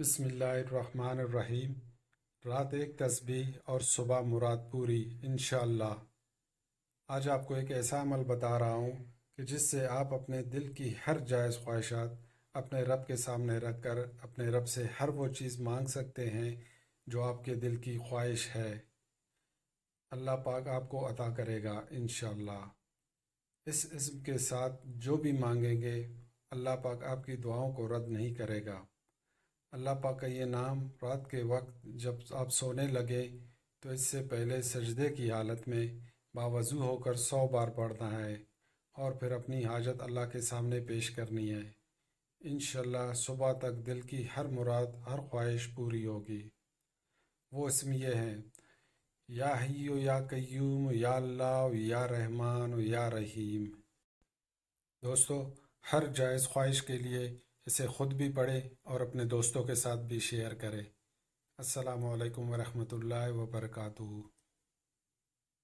بسم اللہ الرحمن الرحیم۔ رات ایک تسبیح اور صبح مراد پوری انشاءاللہ۔ آج آپ کو ایک ایسا عمل بتا رہا ہوں کہ جس سے آپ اپنے دل کی ہر جائز خواہشات اپنے رب کے سامنے رکھ کر اپنے رب سے ہر وہ چیز مانگ سکتے ہیں جو آپ کے دل کی خواہش ہے۔ اللہ پاک آپ کو عطا کرے گا انشاءاللہ۔ اس اسم کے ساتھ جو بھی مانگیں گے اللہ پاک آپ کی دعاؤں کو رد نہیں کرے گا۔ اللہ پاک کا یہ نام رات کے وقت جب آپ سونے لگے تو اس سے پہلے سجدے کی حالت میں باوضو ہو کر 100 بار پڑھنا ہے اور پھر اپنی حاجت اللہ کے سامنے پیش کرنی ہے۔ انشاءاللہ صبح تک دل کی ہر مراد ہر خواہش پوری ہوگی۔ وہ اسم یہ ہیں: یا حی یا قیوم، یا اللہ، یا رحمان، یا رحیم۔ دوستو، ہر جائز خواہش کے لیے اسے خود بھی پڑھے اور اپنے دوستوں کے ساتھ بھی شیئر کرے۔ السلام علیکم ورحمۃ اللہ وبرکاتہ۔